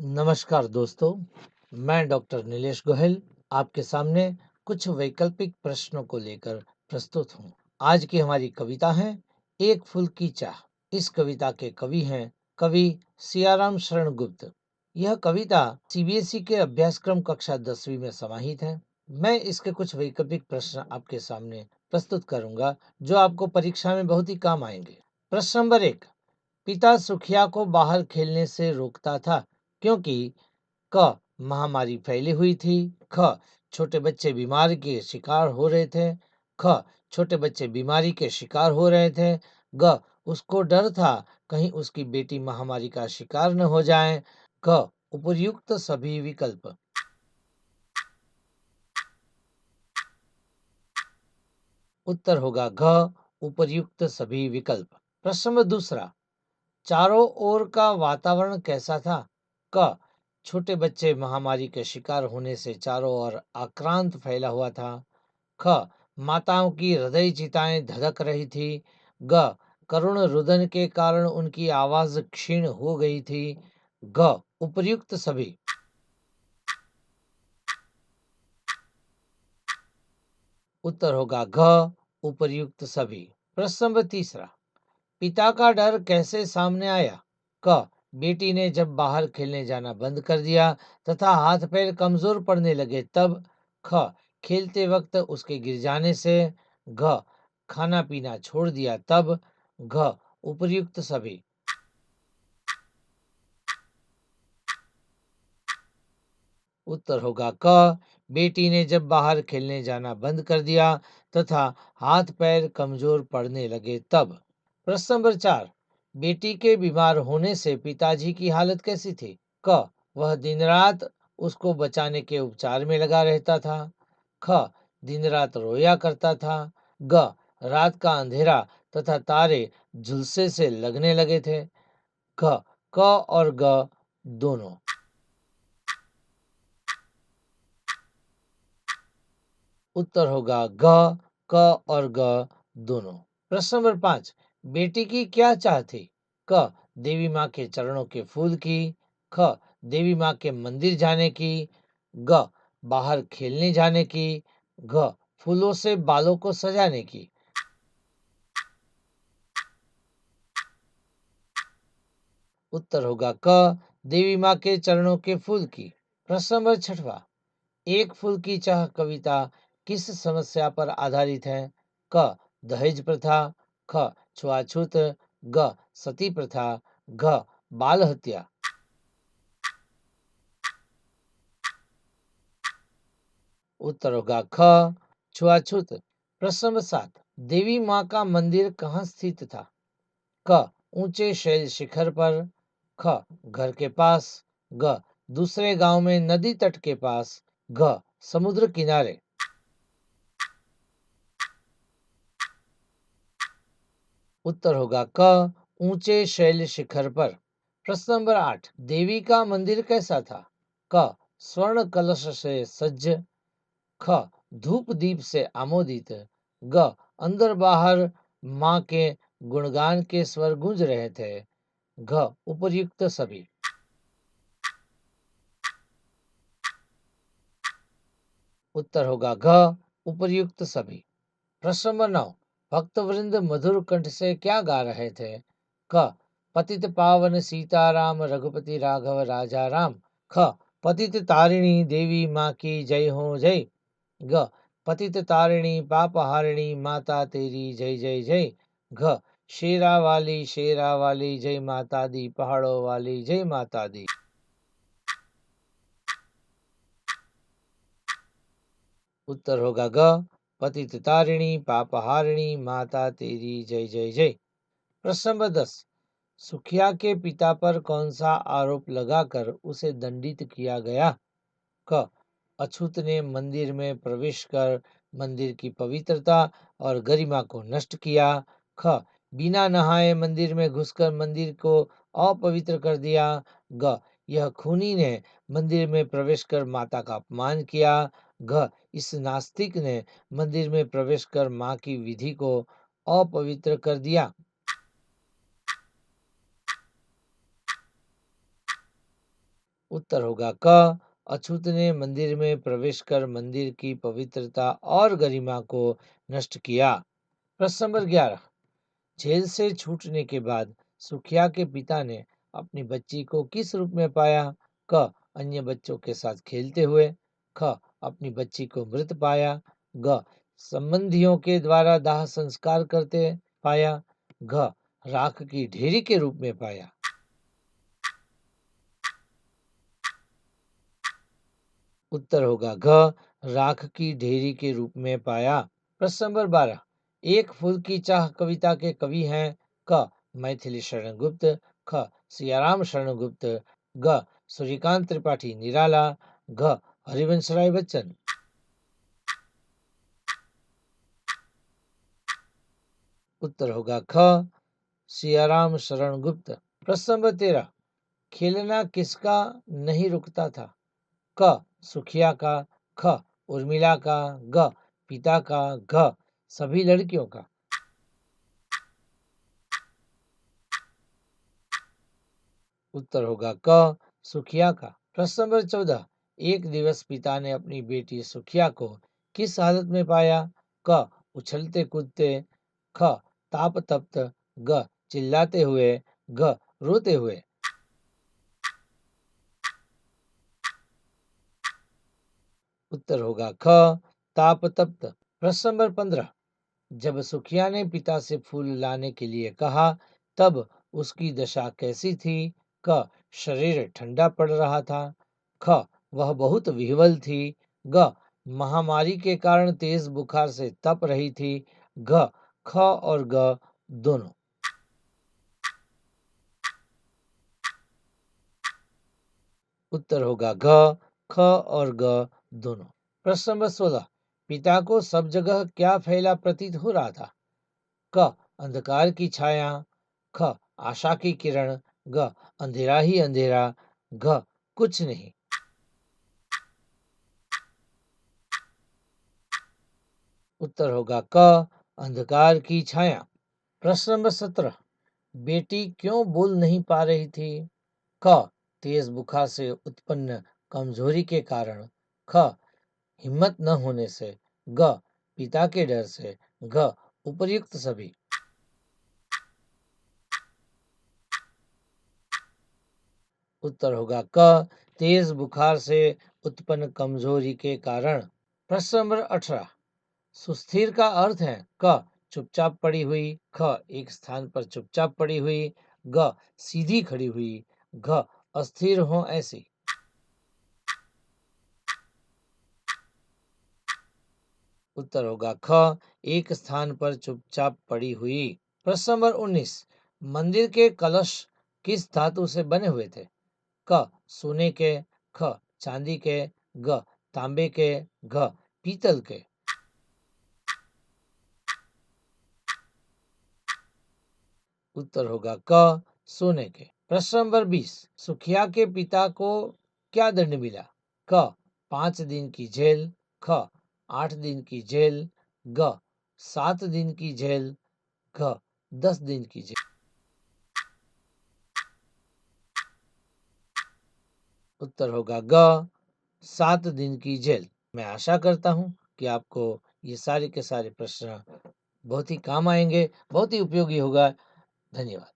नमस्कार दोस्तों, मैं डॉक्टर नीलेश गोयल आपके सामने कुछ वैकल्पिक प्रश्नों को लेकर प्रस्तुत हूँ। आज की हमारी कविता है एक फूल की चाह। इस कविता के कवि हैं कवि सियाराम शरण गुप्त। यह कविता सीबीएसई के अभ्यासक्रम कक्षा 10वीं में समाहित है। मैं इसके कुछ वैकल्पिक प्रश्न आपके सामने प्रस्तुत करूंगा जो आपको परीक्षा में बहुत ही काम आएंगे। प्रश्न नंबर 1, पिता सुखिया को बाहर खेलने से रोकता था क्योंकि क महामारी फैली हुई थी, ख छोटे बच्चे बीमारी के शिकार हो रहे थे, ख छोटे बच्चे बीमारी के शिकार हो रहे थे, ग उसको डर था कहीं उसकी बेटी महामारी का शिकार न हो जाए, ग उपर्युक्त सभी विकल्प। उत्तर होगा घ उपर्युक्त सभी विकल्प। प्रश्न नंबर दूसरा, चारों ओर का वातावरण कैसा था? क छोटे बच्चे महामारी के शिकार होने से चारों ओर आक्रांत फैला हुआ था। ख माताओं की हृदय चिताएं धड़क रही थी। ग करुण रुदन के कारण उनकी आवाज क्षीण हो गई थी। ग उपर्युक्त सभी। उत्तर होगा घ उपर्युक्त सभी। प्रश्न नंबर तीसरा, पिता का डर कैसे सामने आया? क बेटी ने जब बाहर खेलने जाना बंद कर दिया तथा हाथ पैर कमजोर पड़ने लगे तब। ख खेलते वक्त उसके गिर जाने से। घ खाना पीना छोड़ दिया तब। घ उपर्युक्त सभी। उत्तर होगा क बेटी ने जब बाहर खेलने जाना बंद कर दिया तथा हाथ पैर कमजोर पड़ने लगे तब। प्रश्न नंबर 4, बेटी के बीमार होने से पिताजी की हालत कैसी थी? क वह दिन रात उसको बचाने के उपचार में लगा रहता था। ख दिन रात रोया करता था। ग रात का अंधेरा तथा तारे झुलसे से लगने लगे थे। घ क और ग दोनों। उत्तर होगा घ क और ग दोनों। प्रश्न नंबर 5, बेटी की क्या चाह थी? क देवी माँ के चरणों के फूल की। ख देवी माँ के मंदिर जाने की। ग बाहर खेलने जाने की। घ फूलों से बालों को सजाने की। उत्तर होगा क देवी माँ के चरणों के फूल की। प्रश्न नंबर 6, एक फूल की चाह कविता किस समस्या पर आधारित है? क दहेज प्रथा। ख छुआछूत। ग सती प्रथा। घ बाल हत्या। उत्तर होगा ख छुआछूत। प्रश्न नंबर 7, देवी माँ का मंदिर कहाँ स्थित था? क ऊंचे शैल शिखर पर। ख घर के पास। ग दूसरे गांव में नदी तट के पास। घ समुद्र किनारे। उत्तर होगा क ऊंचे शैल शिखर पर। प्रश्न नंबर 8, देवी का मंदिर कैसा था? क स्वर्ण कलश से सज्ज। ख धूप दीप से आमोदित। ग अंदर बाहर माँ के गुणगान के स्वर गूंज रहे थे। घ उपर्युक्त सभी। उत्तर होगा घ उपर्युक्त सभी। प्रश्न नंबर 9, भक्तवृंद मधुर कंठ से क्या गा रहे थे? क पतित पावन सीताराम रघुपति राघव राजा राम। ख पतित तारिणी देवी माँ की जय हो जय। ग पतित तारिणी पापहारिणी माता तेरी जय जय जय। घ शेरा वाली जय माता दी पहाड़ों वाली जय माता दी। उत्तर होगा ग पतित तारिणी पापहारिणी माता तेरी जय जय जय। प्रश्न नंबर 10, सुखिया के पिता पर कौन सा आरोप लगाकर उसे दंडित किया गया? क अछूत ने मंदिर में प्रवेश कर मंदिर की पवित्रता और गरिमा को नष्ट किया। ख बिना नहाए मंदिर में घुसकर मंदिर को अपवित्र कर दिया। ग यह खूनी ने मंदिर में प्रवेश कर माता का अपमान किया। घ इस नास्तिक ने मंदिर में प्रवेश कर मां की विधि को अपवित्र कर दिया। उत्तर होगा क। अछूत ने मंदिर में प्रवेश कर मंदिर की पवित्रता और गरिमा को नष्ट किया। प्रश्न नंबर 11, जेल से छूटने के बाद सुखिया के पिता ने अपनी बच्ची को किस रूप में पाया? क, अन्य बच्चों के साथ खेलते हुए। ख, अपनी बच्ची को मृत पाया। ग, संबंधियों के द्वारा दाह संस्कार करते पाया। घ, राख की ढेरी के रूप में पाया। उत्तर होगा घ, राख की ढेरी के रूप में पाया। प्रश्न नंबर 12, एक फूल की चाह कविता के कवि हैं? क, मैथिली शरण गुप्त। ख, सियाराम शरण गुप्त। ग, सूर्यकांत त्रिपाठी निराला। घ, हरिवंश राय बच्चन। उत्तर होगा ख, सियाराम शरण गुप्त। प्रश्न नंबर 13, खेलना किसका नहीं रुकता था? क, सुखिया का। ख, उर्मिला का। ग, पिता का। घ, सभी लड़कियों का। उत्तर होगा क, सुखिया का। प्रश्न नंबर 14, एक दिवस पिता ने अपनी बेटी सुखिया को किस हालत में पाया? क, उछलते कूदते। ख, ताप तप्त। ग, चिल्लाते हुए। घ, रोते हुए। उत्तर होगा ख, ताप तप्त। प्रश्न नंबर 15, जब सुखिया ने पिता से फूल लाने के लिए कहा तब उसकी दशा कैसी थी? क, शरीर ठंडा पड़ रहा था। ख, वह बहुत विह्वल थी। ग, महामारी के कारण तेज बुखार से तप रही थी। घ, ख और ग दोनों। उत्तर होगा घ, ख और ग दोनों। प्रश्न नंबर 16, पिता को सब जगह क्या फैला प्रतीत हो रहा था? क, अंधकार की छाया। ख, आशा की किरण। ग, अंधेरा ही अंधेरा। घ, कुछ नहीं। उत्तर होगा क, अंधकार की छाया। प्रश्न नंबर 17, बेटी क्यों बोल नहीं पा रही थी? क, तेज बुखार से उत्पन्न कमजोरी के कारण। ख, हिम्मत न होने से। ग, पिता के डर से। घ, उपर्युक्त सभी। उत्तर होगा क, तेज बुखार से उत्पन्न कमजोरी के कारण। प्रश्न नंबर 18, सुस्थिर का अर्थ है? क, चुपचाप पड़ी हुई। ख, एक स्थान पर चुपचाप पड़ी हुई। ग, सीधी खड़ी हुई। घ, अस्थिर हो ऐसी। उत्तर होगा ख, एक स्थान पर चुपचाप पड़ी हुई। प्रश्न नंबर 19, मंदिर के कलश किस धातु से बने हुए थे? क, सोने के। ख, चांदी के। ग, तांबे के। घ, पीतल के। उत्तर होगा क, सोने के। प्रश्न नंबर 20, सुखिया के पिता को क्या दंड मिला? क, 5 दिन की जेल। ख, 8 दिन की जेल। ग, 7 दिन की जेल। घ, 10 दिन की जेल। उत्तर होगा ग, 7 दिन की जेल। मैं आशा करता हूँ कि आपको ये सारे के सारे प्रश्न बहुत ही काम आएंगे, बहुत ही उपयोगी होगा। धन्यवाद।